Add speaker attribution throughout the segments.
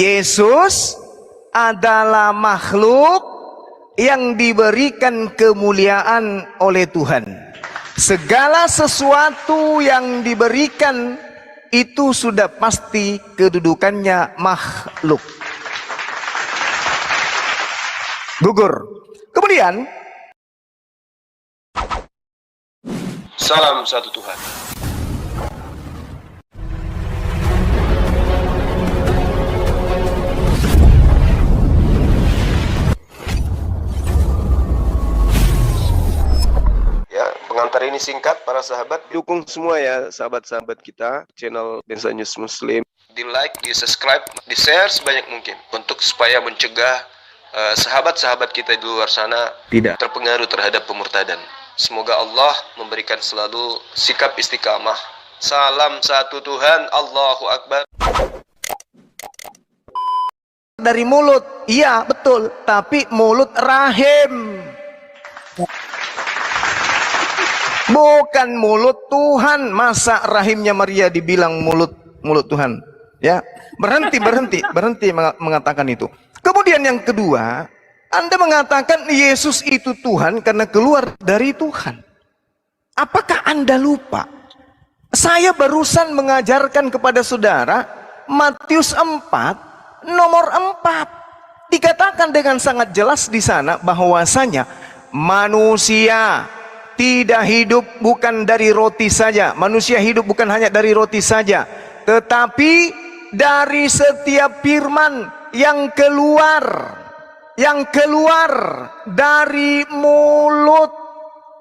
Speaker 1: Yesus adalah makhluk yang diberikan kemuliaan oleh Tuhan. Segala sesuatu yang diberikan itu sudah pasti kedudukannya makhluk. Gugur. Kemudian,
Speaker 2: salam satu Tuhan. Ya, pengantar ini singkat para sahabat. Dukung semua ya sahabat-sahabat kita channel Densa News Muslim. Di like, di subscribe, di share sebanyak mungkin untuk supaya mencegah sahabat-sahabat kita di luar sana tidak terpengaruh terhadap pemurtadan. Semoga Allah memberikan selalu sikap istiqamah. Salam satu Tuhan, Allahu Akbar.
Speaker 1: Dari mulut, iya betul, tapi mulut rahim, bukan mulut Tuhan. Masa rahimnya Maria dibilang mulut Tuhan? Ya, berhenti mengatakan itu. Kemudian yang kedua, Anda mengatakan Yesus itu Tuhan karena keluar dari Tuhan. Apakah Anda lupa? Saya barusan mengajarkan kepada saudara Matius 4 nomor 4. Dikatakan dengan sangat jelas di sana bahwasanya manusia tidak hidup bukan dari roti saja. Manusia hidup bukan hanya dari roti saja, tetapi dari setiap firman yang keluar dari mulut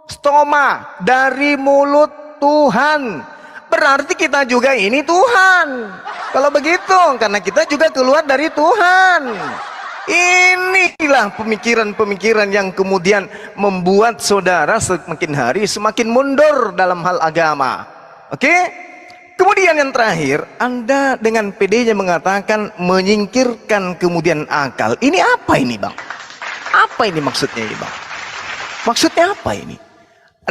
Speaker 1: stoma, dari mulut Tuhan. Berarti kita juga ini Tuhan kalau begitu, karena kita juga keluar dari Tuhan. Inilah pemikiran-pemikiran yang kemudian membuat saudara semakin hari semakin mundur dalam hal agama. Oke? Kemudian yang terakhir, Anda dengan PD-nya mengatakan menyingkirkan kemudian akal. Ini apa ini, Bang? Apa ini maksudnya ini, Bang? Maksudnya apa ini?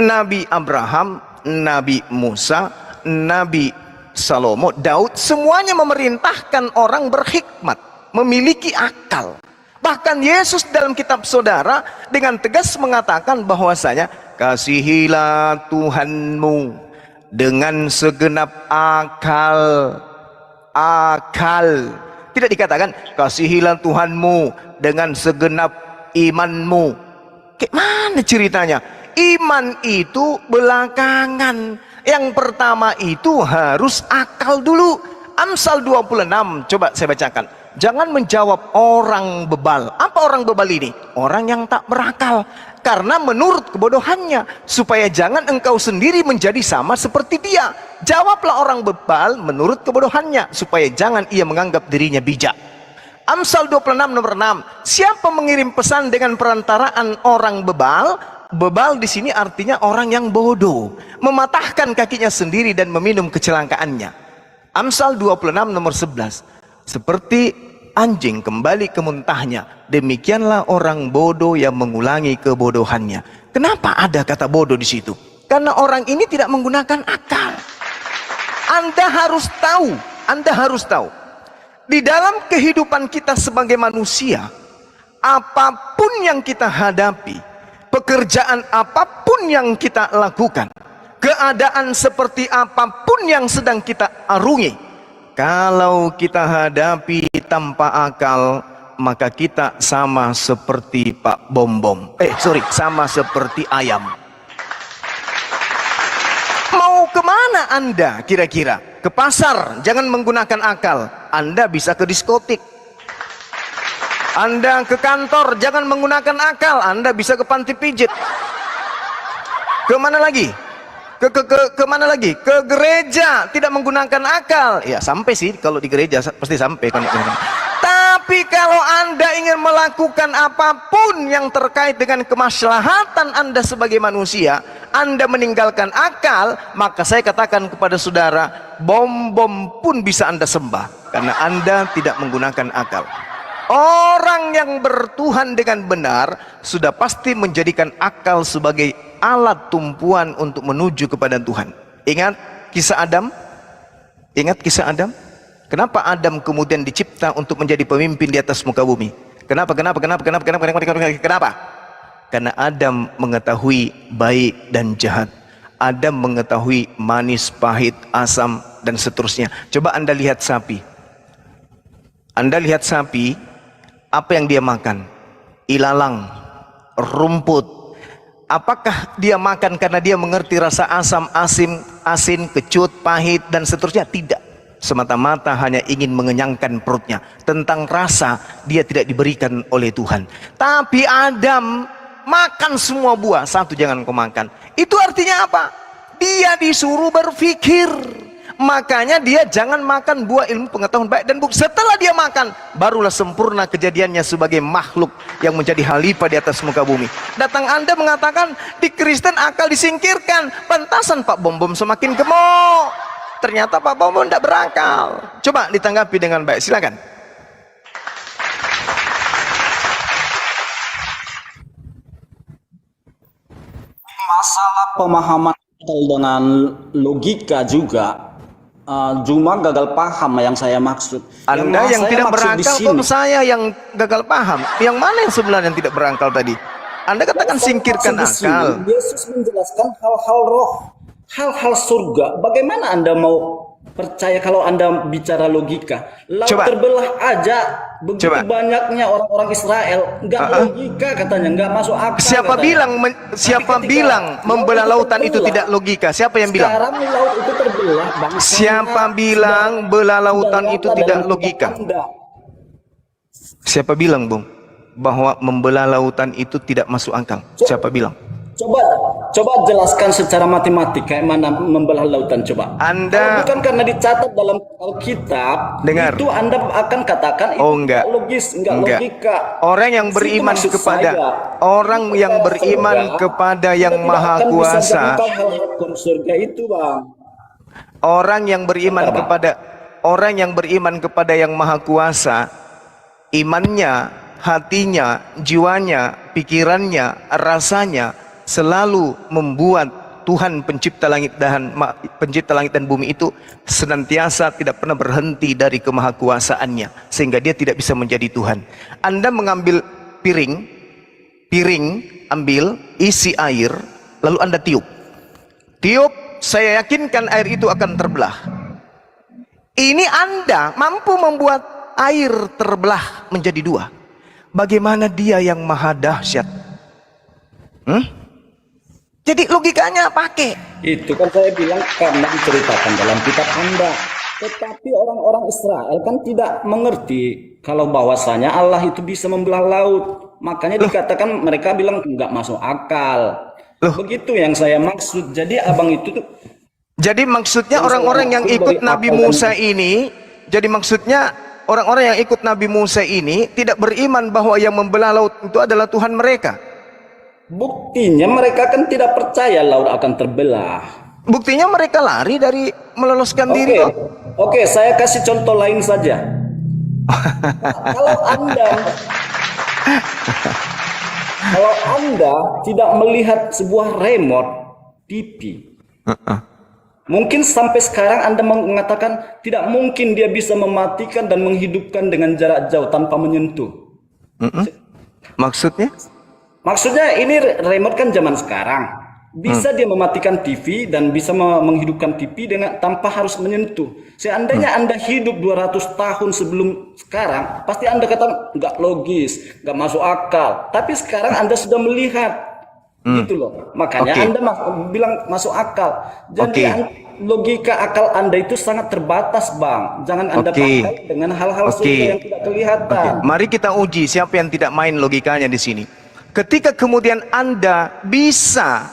Speaker 1: Nabi Abraham, Nabi Musa, Nabi Salomo, Daud, semuanya memerintahkan orang berhikmat, memiliki akal. Bahkan Yesus dalam kitab saudara dengan tegas mengatakan bahwasanya kasihilah Tuhanmu dengan segenap akal. Tidak dikatakan kasihilah Tuhanmu dengan segenap imanmu. Kayak mana ceritanya? Iman itu belakangan. Yang pertama itu harus akal dulu. Amsal 26, coba saya bacakan. Jangan menjawab orang bebal. Apa orang bebal ini? Orang yang tak berakal. Karena menurut kebodohannya, supaya jangan engkau sendiri menjadi sama seperti dia. Jawablah orang bebal menurut kebodohannya, supaya jangan ia menganggap dirinya bijak. Amsal 26 nomor 6. Siapa mengirim pesan dengan perantaraan orang bebal? Bebal di sini artinya orang yang bodoh, mematahkan kakinya sendiri dan meminum kecelakaannya. Amsal 26 nomor 11. Seperti anjing kembali ke muntahnya, demikianlah orang bodoh yang mengulangi kebodohannya. Kenapa ada kata bodoh di situ? Karena orang ini tidak menggunakan akal. Anda harus tahu. Di dalam kehidupan kita sebagai manusia, apapun yang kita hadapi, pekerjaan apapun yang kita lakukan, keadaan seperti apapun yang sedang kita arungi, kalau kita hadapi tanpa akal, maka kita sama seperti Pak Bom-Bom. Sama seperti ayam. Mau kemana Anda kira-kira? Ke pasar, jangan menggunakan akal. Anda bisa ke diskotik. Anda ke kantor, jangan menggunakan akal. Anda bisa ke panti pijit. Kemana lagi? Kemana lagi? Ke gereja, tidak menggunakan akal. Ya sampai sih, kalau di gereja pasti sampai kan. Tapi kalau Anda ingin melakukan apapun yang terkait dengan kemaslahatan Anda sebagai manusia, Anda meninggalkan akal, maka saya katakan kepada saudara, bom-bom pun bisa Anda sembah, karena Anda tidak menggunakan akal. Orang yang bertuhan dengan benar sudah pasti menjadikan akal sebagai alat tumpuan untuk menuju kepada Tuhan. Ingat kisah Adam? Kenapa Adam kemudian dicipta untuk menjadi pemimpin di atas muka bumi? Kenapa? Karena Adam mengetahui baik dan jahat. Adam mengetahui manis, pahit, asam, dan seterusnya. Coba Anda lihat sapi. Anda lihat sapi, apa yang dia makan? Ilalang, rumput. Apakah dia makan karena dia mengerti rasa asam, asin, kecut, pahit, dan seterusnya? Tidak. Semata-mata hanya ingin mengenyangkan perutnya. Tentang rasa dia tidak diberikan oleh Tuhan. Tapi Adam makan semua buah, satu jangan kau makan. Itu artinya apa? Dia disuruh berpikir. Makanya dia jangan makan buah ilmu pengetahuan baik dan buruk. Setelah dia makan, barulah sempurna kejadiannya sebagai makhluk yang menjadi khalifah di atas muka bumi. Datang Anda mengatakan di Kristen akal disingkirkan. Pantasan Pak Bom Bom semakin gemuk. Ternyata Pak Bom Bom tidak berakal. Coba ditanggapi dengan baik, silakan.
Speaker 3: Masalah pemahaman dengan logika juga cuma gagal paham yang saya maksud.
Speaker 1: Anda yang tidak berakal kok saya yang gagal paham? Yang mana yang sebenarnya yang tidak berakal tadi? Anda katakan singkirkan akal.
Speaker 3: Yesus menjelaskan hal-hal roh, hal-hal surga. Bagaimana Anda mau percaya kalau Anda bicara logika? Laut terbelah aja begitu banyaknya orang-orang Israel, nggak logika katanya, nggak masuk akal.
Speaker 1: Siapa bilang membelah lautan itu tidak logika? Siapa yang bilang?
Speaker 3: Sekarang laut itu terbelah,
Speaker 1: siapa bilang belah lautan itu tidak logika? Siapa bilang, Bung, bahwa membelah lautan itu tidak masuk akal? Siapa bilang? Coba jelaskan secara matematik kayak mana membelah lautan, coba. Anda
Speaker 3: bukan karena dicatat dalam Alkitab,
Speaker 1: dengar.
Speaker 3: Itu Anda akan katakan itu
Speaker 1: enggak
Speaker 3: logis, enggak logika.
Speaker 1: Orang yang beriman kepada yang Maha Kuasa.
Speaker 3: Surga itu, Bang.
Speaker 1: Orang yang beriman kepada yang Maha Kuasa, imannya, hatinya, jiwanya, pikirannya, rasanya selalu membuat Tuhan pencipta langit dan bumi itu senantiasa tidak pernah berhenti dari kemahakuasaannya, sehingga dia tidak bisa menjadi Tuhan. Anda mengambil piring ambil isi air, lalu Anda tiup, saya yakinkan air itu akan terbelah. Ini Anda mampu membuat air terbelah menjadi dua. Bagaimana dia yang maha dahsyat? Jadi logikanya pakai.
Speaker 3: Itu kan saya bilang karena diceritakan dalam kitab Anda. Tetapi orang-orang Israel kan tidak mengerti kalau bahwasanya Allah itu bisa membelah laut. Makanya dikatakan mereka bilang nggak masuk akal. Begitu yang saya maksud. Jadi abang itu tuh.
Speaker 1: Jadi maksudnya orang-orang yang ikut Nabi Musa ini. Jadi maksudnya orang-orang yang ikut Nabi Musa ini tidak beriman bahwa yang membelah laut itu adalah Tuhan mereka.
Speaker 3: Buktinya mereka kan tidak percaya laut akan terbelah.
Speaker 1: Buktinya mereka lari dari meloloskan diri.
Speaker 3: Oke, saya kasih contoh lain saja. Kalau Anda tidak melihat sebuah remote TV, mungkin sampai sekarang Anda mengatakan tidak mungkin dia bisa mematikan dan menghidupkan dengan jarak jauh tanpa menyentuh. Maksudnya ini remote kan zaman sekarang bisa dia mematikan TV dan bisa menghidupkan TV tanpa harus menyentuh. Seandainya Anda hidup 200 tahun sebelum sekarang, pasti Anda kata nggak logis, nggak masuk akal. Tapi sekarang Anda sudah melihat, gitu loh. Makanya Anda bilang masuk akal. Jadi logika akal Anda itu sangat terbatas, Bang. Jangan Anda pakai dengan hal-hal yang tidak kelihatan.
Speaker 1: Mari kita uji siapa yang tidak main logikanya di sini. Ketika kemudian Anda bisa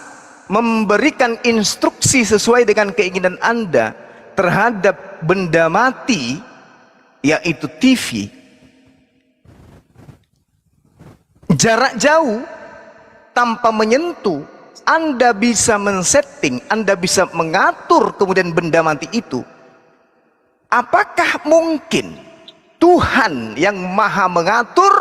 Speaker 1: memberikan instruksi sesuai dengan keinginan Anda terhadap benda mati, yaitu TV, jarak jauh tanpa menyentuh, Anda bisa men-setting, Anda bisa mengatur kemudian benda mati itu. Apakah mungkin Tuhan yang maha mengatur,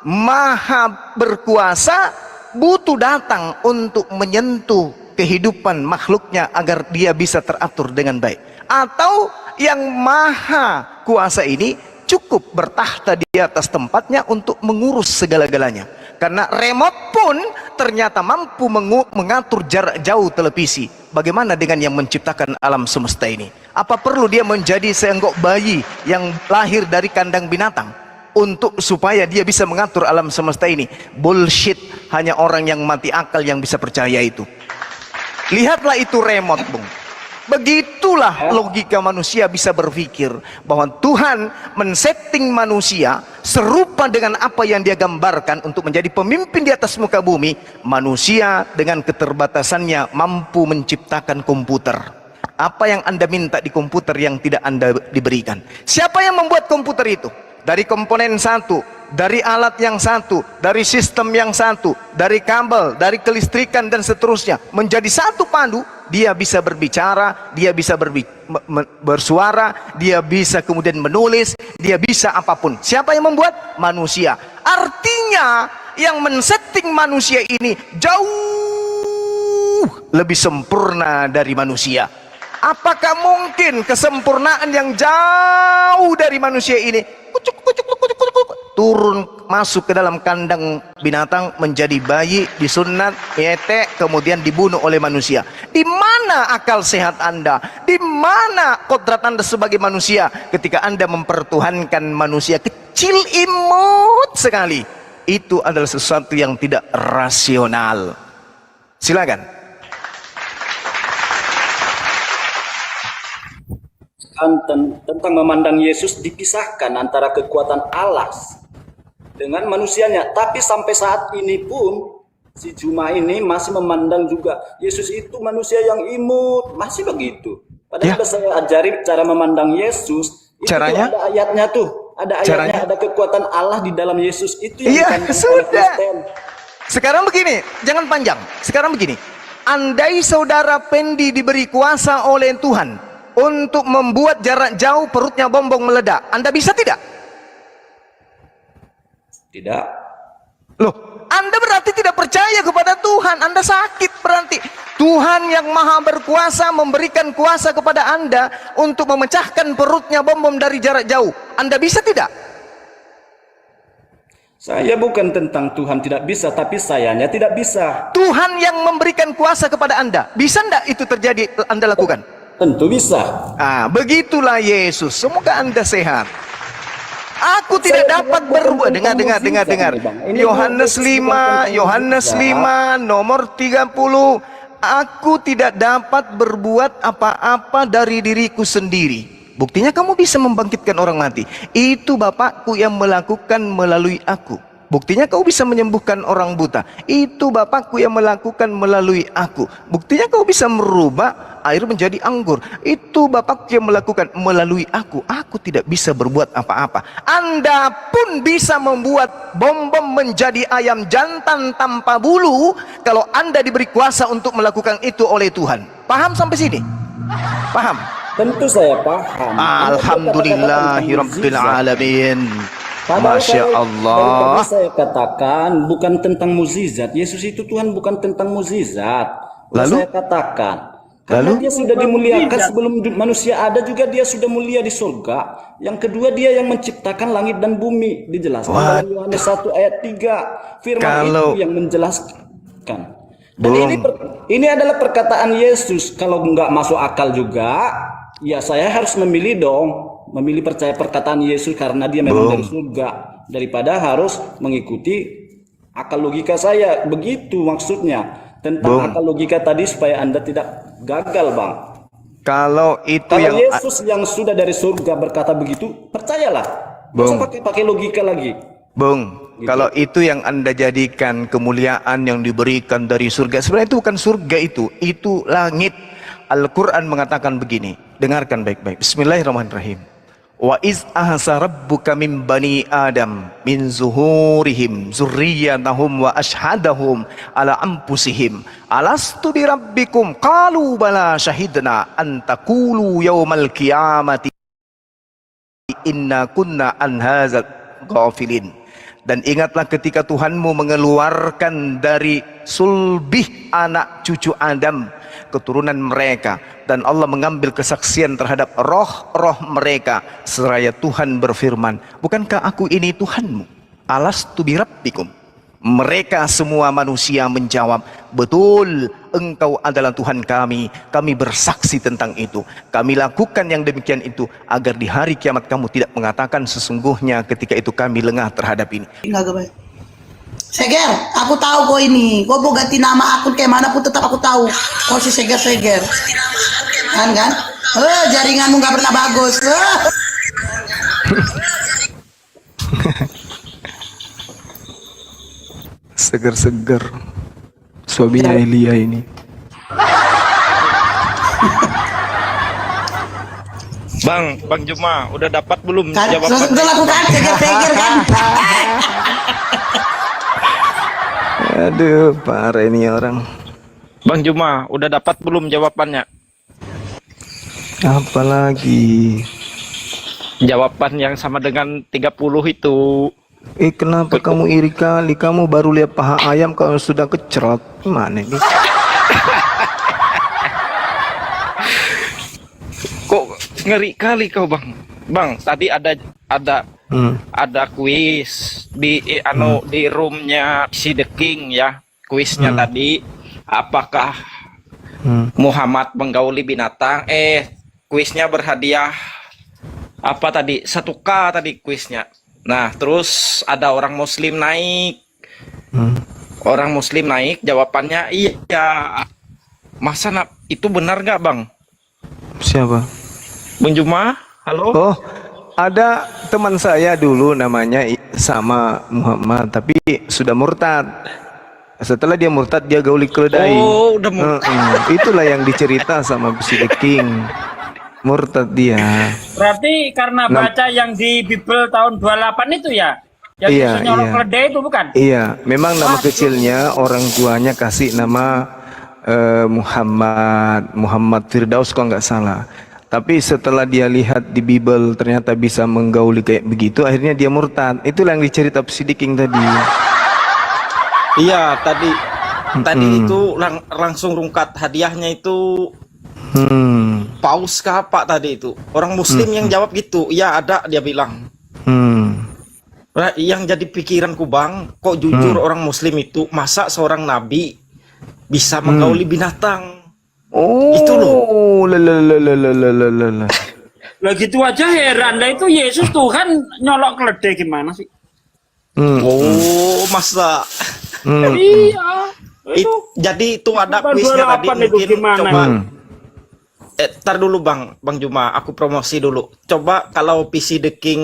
Speaker 1: maha berkuasa butuh datang untuk menyentuh kehidupan makhluknya agar dia bisa teratur dengan baik? Atau yang maha kuasa ini cukup bertahta di atas tempatnya untuk mengurus segala-galanya. Karena remote pun ternyata mampu mengatur jarak jauh televisi. Bagaimana dengan yang menciptakan alam semesta ini? Apa perlu dia menjadi seenggok bayi yang lahir dari kandang binatang untuk supaya dia bisa mengatur alam semesta ini? Bullshit. Hanya orang yang mati akal yang bisa percaya itu. Lihatlah itu remote, Bung. Begitulah logika manusia bisa berpikir bahwa Tuhan men-setting manusia serupa dengan apa yang dia gambarkan untuk menjadi pemimpin di atas muka bumi. Manusia dengan keterbatasannya mampu menciptakan komputer. Apa yang Anda minta di komputer yang tidak Anda diberikan? Siapa yang membuat komputer itu? Dari komponen satu, dari alat yang satu, dari sistem yang satu, dari kabel, dari kelistrikan dan seterusnya, menjadi satu padu. Dia bisa berbicara, dia bisa bersuara, dia bisa kemudian menulis, dia bisa apapun. Siapa yang membuat? Manusia. Artinya yang men-setting manusia ini jauh lebih sempurna dari manusia. Apakah mungkin kesempurnaan yang jauh dari manusia ini turun masuk ke dalam kandang binatang menjadi bayi, disunat, nyetek, kemudian dibunuh oleh manusia? Di mana akal sehat Anda? Di mana kodrat Anda sebagai manusia ketika Anda mempertuhankan manusia kecil imut sekali? Itu adalah sesuatu yang tidak rasional. Silakan.
Speaker 3: Tentang memandang Yesus dipisahkan antara kekuatan Allah dengan manusianya, tapi sampai saat ini pun si Juma ini masih memandang juga Yesus itu manusia yang imut, masih begitu. Padahal saya ajari cara memandang Yesus itu
Speaker 1: caranya
Speaker 3: ada ayatnya tuh, ada ayatnya, caranya ada kekuatan Allah di dalam Yesus itu yang
Speaker 1: sudah. Sekarang begini, jangan panjang. Sekarang begini, andai saudara Pendi diberi kuasa oleh Tuhan untuk membuat jarak jauh perutnya bom meledak, Anda bisa tidak?
Speaker 3: Tidak.
Speaker 1: Loh, Anda berarti tidak percaya kepada Tuhan. Anda sakit berarti. Tuhan yang maha berkuasa memberikan kuasa kepada Anda untuk memecahkan perutnya bom dari jarak jauh. Anda bisa tidak?
Speaker 3: Saya bukan tentang Tuhan tidak bisa, tapi sayanya tidak bisa.
Speaker 1: Tuhan yang memberikan kuasa kepada Anda. Bisa enggak itu terjadi Anda lakukan?
Speaker 3: Tentu bisa.
Speaker 1: Begitulah Yesus. Semoga Anda sehat. Aku tidak dapat berbuat. Dengar. Yohanes 5 nomor 30. Aku tidak dapat berbuat apa-apa dari diriku sendiri. Buktinya kamu bisa membangkitkan orang mati. Itu Bapakku yang melakukan melalui aku. Buktinya kau bisa menyembuhkan orang buta. Itu Bapakku yang melakukan melalui aku. Buktinya kau bisa merubah air menjadi anggur. Itu Bapakku yang melakukan melalui aku. Aku tidak bisa berbuat apa-apa. Anda pun bisa membuat bom menjadi ayam jantan tanpa bulu kalau Anda diberi kuasa untuk melakukan itu oleh Tuhan. Paham sampai sini? Paham?
Speaker 3: Tentu saya paham.
Speaker 1: Alhamdulillahirabbil alamin. Masya Allah.
Speaker 3: Tadi saya katakan bukan tentang mukjizat. Yesus itu Tuhan bukan tentang mukjizat. Lalu saya katakan karena dia sudah dimuliakan sebelum manusia ada juga dia sudah mulia di surga. Yang kedua dia yang menciptakan langit dan bumi, dijelaskan dalam Yohanes 1 ayat 3. Firman itu yang menjelaskan. Dan ini adalah perkataan Yesus. Kalau nggak masuk akal juga, ya saya harus memilih dong. Memilih percaya perkataan Yesus karena dia memang dari surga, daripada harus mengikuti akal logika saya. Begitu maksudnya tentang akal logika tadi supaya Anda tidak gagal, Bang.
Speaker 1: Kalau
Speaker 3: Yesus yang sudah dari surga berkata begitu, percayalah. Tidak usah pakai logika lagi.
Speaker 1: Gitu. Kalau itu yang Anda jadikan kemuliaan yang diberikan dari surga, sebenarnya itu bukan surga, itu langit. Al-Quran mengatakan begini, dengarkan baik-baik. Bismillahirrahmanirrahim. Wa iz ahsa rabbuka min bani Adam min zuhurihim zurriyatahum wa ashhadahum ala anfusihim alastu bi rabbikum qalu bala syahidna an taqulu yaumal qiyamati inna kunna an hadzal ghafilin. Dan ingatlah ketika Tuhanmu mengeluarkan dari sulbih anak cucu Adam keturunan mereka, dan Allah mengambil kesaksian terhadap roh-roh mereka seraya Tuhan berfirman, bukankah aku ini Tuhanmu? Alastu birabbikum? Mereka semua manusia menjawab, betul, engkau adalah Tuhan kami. Kami bersaksi tentang itu. Kami lakukan yang demikian itu agar di hari kiamat kamu tidak mengatakan sesungguhnya ketika itu kami lengah terhadap ini.
Speaker 4: Enggak baik. Seger, aku tahu kok ini. Kok mau ganti nama akun kayak mana pun tetap aku tahu. Kok si Seger. Kan? Jaringanmu nggak pernah bagus.
Speaker 1: Seger-seger suaminya Elia ini.
Speaker 5: Bang Juma, udah dapat belum
Speaker 4: Kan,
Speaker 5: jawaban?
Speaker 4: sudah lakukan Seger kan.
Speaker 1: Aduh, parah ini orang.
Speaker 5: Bang Juma, udah dapat belum jawabannya?
Speaker 1: Apalagi?
Speaker 5: Jawaban yang sama dengan 30 itu.
Speaker 1: Kenapa kamu iri kali? Kamu baru lihat paha ayam kalau sudah kecerot. Gimana ini?
Speaker 5: Kok ngeri kali kau, Bang? Bang, tadi ada kuis di di roomnya si The King ya. Kuisnya tadi, apakah Muhammad menggauli binatang? Kuisnya berhadiah apa tadi? 1K tadi kuisnya. Nah, terus ada orang Muslim naik. Orang Muslim naik, jawabannya iya. Masa itu benar nggak, Bang?
Speaker 1: Siapa?
Speaker 5: Bang Juma, halo?
Speaker 1: Oh, ada teman saya dulu namanya sama Muhammad, tapi sudah murtad. Setelah dia murtad, dia gauli keledai.
Speaker 5: Oh, udah murtad.
Speaker 1: Itulah yang dicerita sama si The King. Murtad dia.
Speaker 6: Berarti karena baca yang di Bible tahun 28 itu ya? Yang
Speaker 1: Iya,
Speaker 6: nyolok
Speaker 1: iya.
Speaker 6: keledai itu bukan?
Speaker 1: Iya, memang nama kecilnya orang tuanya kasih nama Muhammad Firdaus kalau nggak salah. Tapi setelah dia lihat di Bible ternyata bisa menggauli kayak begitu, akhirnya dia murtad. Itulah yang dicerita si The King tadi.
Speaker 5: Iya, tadi itu langsung rungkat hadiahnya itu paus kapak tadi itu. Orang Muslim yang jawab gitu. Iya, ada, dia bilang. Nah, yang jadi pikiranku, Bang, kok jujur orang Muslim itu masa seorang nabi bisa menggauli binatang?
Speaker 1: Oh,
Speaker 5: itu loh.
Speaker 1: Lah.
Speaker 6: Lah gitu aja heran. Lah itu Yesus Tuhan nyolok keledai gimana sih?
Speaker 5: Oh, masa?
Speaker 6: Iya. Itu
Speaker 5: Jadi itu ada
Speaker 6: Tahun
Speaker 5: kuisnya tadi
Speaker 6: 28 itu
Speaker 5: mungkin
Speaker 6: gimana?
Speaker 5: coba. Tar dulu Bang Juma, aku promosi dulu. Coba kalau PC The King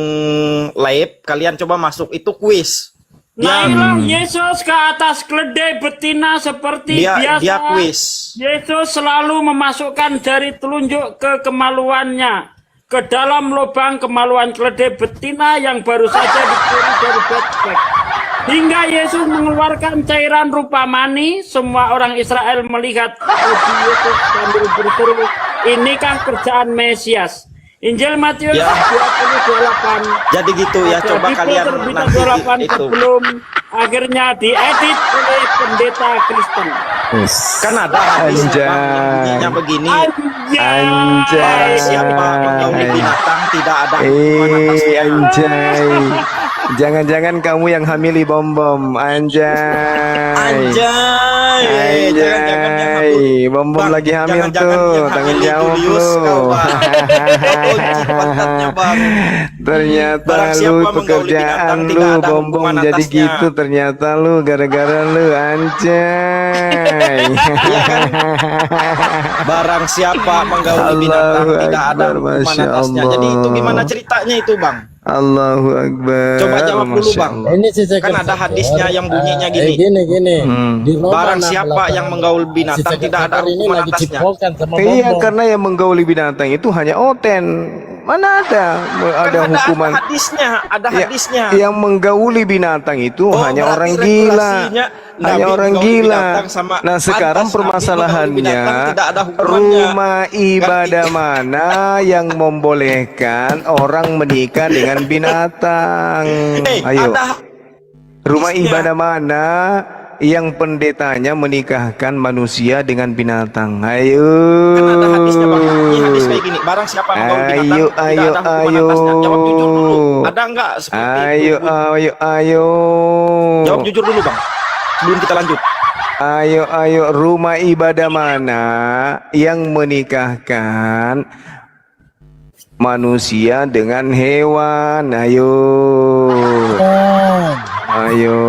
Speaker 5: live, kalian coba masuk itu kuis.
Speaker 6: naiklah Yesus ke atas keledai betina seperti biasa.
Speaker 5: Dia kuis.
Speaker 6: Yesus selalu memasukkan jari telunjuk ke kemaluannya ke dalam lubang kemaluan keledai betina yang baru saja dicuri dari backpack. Hingga Yesus mengeluarkan cairan rupa mani, semua orang Israel melihat Yesus sambil berseru, inikah kerjaan Mesias? Injil Matius 20:28.
Speaker 5: Jadi gitu ya, coba kalian nanti
Speaker 6: 28
Speaker 5: itu.
Speaker 6: sebelum akhirnya diedit oleh pendeta Kristen.
Speaker 5: Kan ada hadis
Speaker 1: Anjay.
Speaker 5: yang bunyinya begini.
Speaker 1: Anjay.
Speaker 5: Siapa menggauli binatang tidak ada hukuman atasnya.
Speaker 1: Anjay. Jangan-jangan kamu yang hamili bom-bom. Anjay.
Speaker 5: Jangan-jangan yang hamil.
Speaker 1: Bom-bom
Speaker 5: Bang,
Speaker 1: lagi hamil
Speaker 5: jangan-jangan
Speaker 1: tuh.
Speaker 5: yang
Speaker 1: Tanggung
Speaker 5: hamil
Speaker 1: jawab
Speaker 5: Julius,
Speaker 1: lu.
Speaker 5: kau, Bang. Oh, pantatnya, Bang.
Speaker 1: Ternyata
Speaker 5: Barang
Speaker 1: lu
Speaker 5: siapa menggauli
Speaker 1: pekerjaan
Speaker 5: binatang,
Speaker 1: lu
Speaker 5: tidak ada
Speaker 1: bom-bom
Speaker 5: hukuman
Speaker 1: jadi
Speaker 5: atasnya.
Speaker 1: gitu. Ternyata lu gara-gara lu anjay.
Speaker 5: Iya kan? Barang siapa menggauli binatang
Speaker 1: Allahu
Speaker 5: tidak ada
Speaker 1: Akbar,
Speaker 5: hukuman
Speaker 1: Masya
Speaker 5: atasnya. Jadi itu
Speaker 1: Allah.
Speaker 5: gimana ceritanya itu, Bang?
Speaker 1: Allahu Akbar.
Speaker 5: Coba jawab dulu,
Speaker 1: Masya
Speaker 5: Bang.
Speaker 1: Allah.
Speaker 7: Ini sih saya
Speaker 5: Kan ada hadisnya yang bunyinya gini.
Speaker 7: gini. Di Roma
Speaker 5: Barang
Speaker 7: 16
Speaker 5: siapa yang menggaul binatang
Speaker 7: si
Speaker 5: tidak ada
Speaker 7: Sekar ini
Speaker 5: hukuman
Speaker 7: lagi
Speaker 5: atasnya.
Speaker 7: cipokan sama
Speaker 1: Iya,
Speaker 7: Bobo.
Speaker 1: karena yang menggauli binatang itu hanya oten. Mana ada
Speaker 5: Kan
Speaker 1: hukuman?
Speaker 5: ada
Speaker 1: Ya,
Speaker 5: hadisnya.
Speaker 1: yang menggauli binatang itu
Speaker 5: Oh,
Speaker 1: hanya
Speaker 5: berarti
Speaker 1: orang gila.
Speaker 5: regulasinya
Speaker 1: Hanya
Speaker 5: Nabi
Speaker 1: orang
Speaker 5: menggauli
Speaker 1: gila.
Speaker 5: binatang sama
Speaker 1: Nah, sekarang
Speaker 5: pantas Nabi
Speaker 1: permasalahannya
Speaker 5: menggauli binatang tidak ada hukumannya.
Speaker 1: rumah ibadah mana yang membolehkan orang menikah dengan binatang? Ayo.
Speaker 5: Ada
Speaker 1: Rumah
Speaker 5: hadisnya.
Speaker 1: ibadah mana yang pendetanya menikahkan manusia dengan binatang. Ayo.
Speaker 5: Kan ada hadisnya bang. Ini hadis kayak gini. Barang siapa menggauli binatang,
Speaker 1: Ayo,
Speaker 5: tidak
Speaker 1: ayo,
Speaker 5: ada hukuman
Speaker 1: ayo.
Speaker 5: atasnya. Jawab jujur dulu. Ada nggak seperti
Speaker 1: Ayo,
Speaker 5: itu?
Speaker 1: ayo, ayo.
Speaker 5: Jawab jujur dulu bang. Sebelum kita lanjut.
Speaker 1: Ayo, ayo. Rumah ibadah mana yang menikahkan manusia dengan hewan? Ayo. Ayo.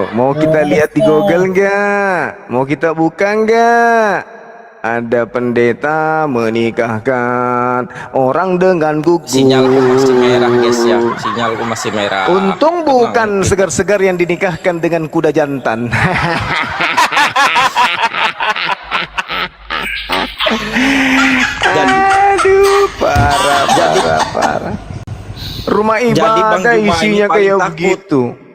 Speaker 1: Mau kita lihat di Google nggak? Mau kita buka nggak? Ada pendeta menikahkan orang dengan gugur.
Speaker 5: Sinyalku masih merah guys ya. Sinyalku masih merah.
Speaker 1: Untung bukan segar-segar yang dinikahkan dengan kuda jantan. Aduh, parah. Rumah
Speaker 5: Jadi Bang
Speaker 1: ibadah
Speaker 5: Juma
Speaker 1: isinya
Speaker 5: ini paling
Speaker 1: kayak
Speaker 5: takut
Speaker 1: begitu.
Speaker 5: ketemu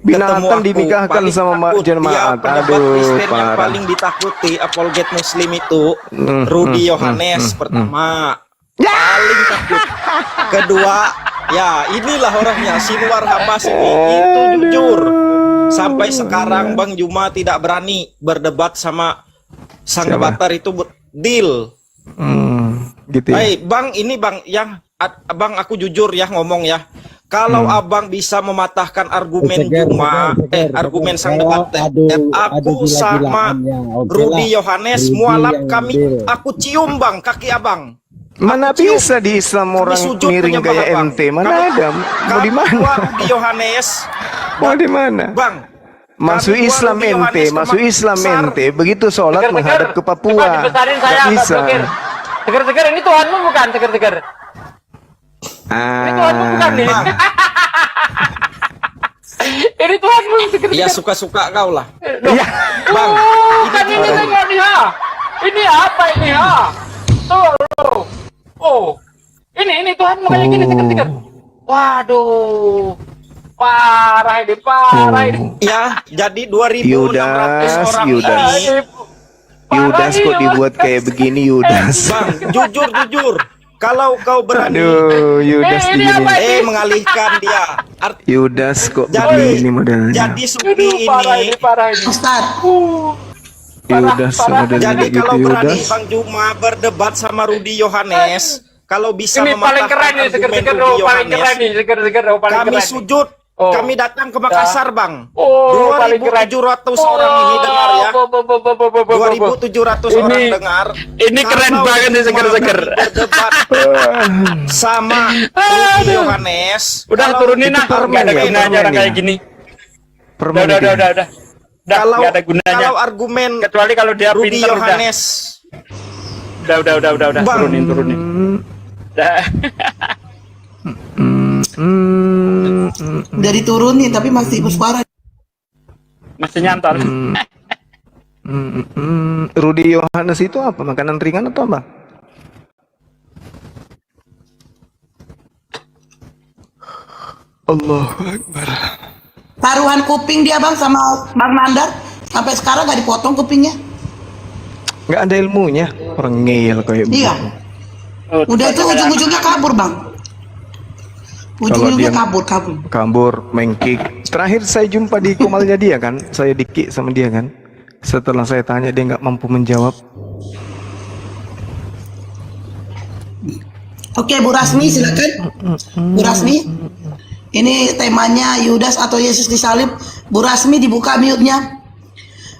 Speaker 1: Binatang
Speaker 5: aku,
Speaker 1: dinikahkan
Speaker 5: paling
Speaker 1: sama
Speaker 5: takut. Dia
Speaker 1: jemaat.
Speaker 5: pejabat
Speaker 1: Aduh,
Speaker 5: Kristen yang
Speaker 1: parah.
Speaker 5: paling ditakuti apologet Muslim itu Rudy Yohanes pertama. Paling takut. Kedua, ya inilah orangnya Sinwar Habas ini. Itu jujur. Sampai sekarang Bang Juma tidak berani berdebat sama sang avatar itu deal.
Speaker 1: Gitu ya.
Speaker 5: Hai Bang, ini Bang Bang aku jujur ya ngomong ya. Kalau Abang bisa mematahkan argumen Juma, argumen sang debater, aku sama Rudy Yohanes mualaf kami, aku cium Bang kaki Abang.
Speaker 1: Mana
Speaker 5: Aku cium.
Speaker 1: bisa di Islam orang
Speaker 5: Sujud
Speaker 1: miring
Speaker 5: menyembah
Speaker 1: kayak
Speaker 5: Abang.
Speaker 1: ente? Mana ada? Mau di mana?
Speaker 5: Rudy Yohanes,
Speaker 1: Mau di mana?
Speaker 5: Bang.
Speaker 1: Masuk
Speaker 5: kami
Speaker 1: Islam
Speaker 5: Rudy
Speaker 1: ente,
Speaker 5: Yohanes
Speaker 1: masuk Islam
Speaker 5: besar.
Speaker 1: ente. Begitu sholat menghadap ke
Speaker 7: Coba
Speaker 1: Papua.
Speaker 7: dibesarin saya,
Speaker 1: Nggak
Speaker 7: Pak
Speaker 1: bisa.
Speaker 7: Blokir. Seger-seger, ini Tuhanmu bukan? Seger-seger. Ini Tuhanmu bukan nih. Ini Tuhanmu seger-seger.
Speaker 5: Ya suka-suka kau lah.
Speaker 1: Iya.
Speaker 5: Bang,
Speaker 7: Bukan ini saya nih ha. Ini apa ini ha? Tuh. Oh. Ini Tuhanmu kayak gini seger-seger. Waduh. Parah ini.
Speaker 5: ya jadi 2.600 orang
Speaker 1: Yudas.
Speaker 5: ini.
Speaker 1: Yudas kok dibuat kayak begini Yudas.
Speaker 5: Bang, jujur. Kalau kau berani
Speaker 1: Aduh, Yudas
Speaker 7: ini apa
Speaker 1: begini.
Speaker 5: mengalihkan dia.
Speaker 1: Yudas kok
Speaker 5: Jadi,
Speaker 1: begini modelnya.
Speaker 5: jadi Supi
Speaker 7: Aduh, parah ini.
Speaker 4: Ustad,
Speaker 1: Yudas modelnya
Speaker 5: jadi
Speaker 1: gitu
Speaker 5: kalau berani
Speaker 1: Yudas.
Speaker 5: Bang Juma berdebat sama Rudy Yohanes, kalau bisa
Speaker 7: Ini paling keren nih,
Speaker 5: argumen
Speaker 7: seger-seger.
Speaker 5: Rudy
Speaker 7: Paling
Speaker 5: Yohanes,
Speaker 7: keren nih, seger-seger. Paling
Speaker 5: kami
Speaker 7: keren.
Speaker 5: sujud.
Speaker 7: Oh.
Speaker 5: Kami datang ke Makassar, Bang.
Speaker 7: Oh, paling keren.
Speaker 5: 2.700 orang ini dengar ya. 2.700 orang dengar.
Speaker 6: Ini keren
Speaker 5: Kalau
Speaker 6: banget nih,
Speaker 5: Juma
Speaker 6: seger-seger.
Speaker 5: berani berdebat sama Rudy Yohanes.
Speaker 7: Udah
Speaker 5: kalau
Speaker 7: turunin
Speaker 1: itu
Speaker 7: lah,
Speaker 1: permen
Speaker 7: nggak ada
Speaker 1: ya,
Speaker 7: gunanya
Speaker 1: permen
Speaker 7: orang
Speaker 1: ya.
Speaker 7: kayak gini.
Speaker 1: Permen
Speaker 7: Udah,
Speaker 1: itu.
Speaker 7: udah.
Speaker 5: kalau
Speaker 7: Nggak ada gunanya.
Speaker 5: kalau argumen
Speaker 7: Kecuali kalau dia
Speaker 5: Rudy
Speaker 7: pintar udah.
Speaker 5: Yohanes
Speaker 7: Udah.
Speaker 5: Bang.
Speaker 7: Turunin. Udah.
Speaker 4: udah diturunin tapi masih bersuara.
Speaker 7: Masih nyantol.
Speaker 1: Rudy Yohanes itu apa? Makanan ringan atau apa? Allahu Akbar.
Speaker 4: Taruhan kuping dia bang sama Bang Nandar. Sampai sekarang gak dipotong kupingnya.
Speaker 1: Nggak ada ilmunya. Orang ngeyel kayak
Speaker 4: Iya.
Speaker 1: begitu.
Speaker 4: Udah itu ujung-ujungnya kabur bang. Ujung-ujungnya
Speaker 1: dia-
Speaker 4: kabur.
Speaker 1: Kabur, mengkik. Terakhir saya jumpa di komalnya dia kan. Saya dikik sama dia kan. Setelah saya tanya dia nggak mampu menjawab.
Speaker 4: Oke Bu Rasmi silakan. Bu Rasmi. Ini temanya Yudas atau Yesus disalib. Bu Rasmi dibuka mute-nya.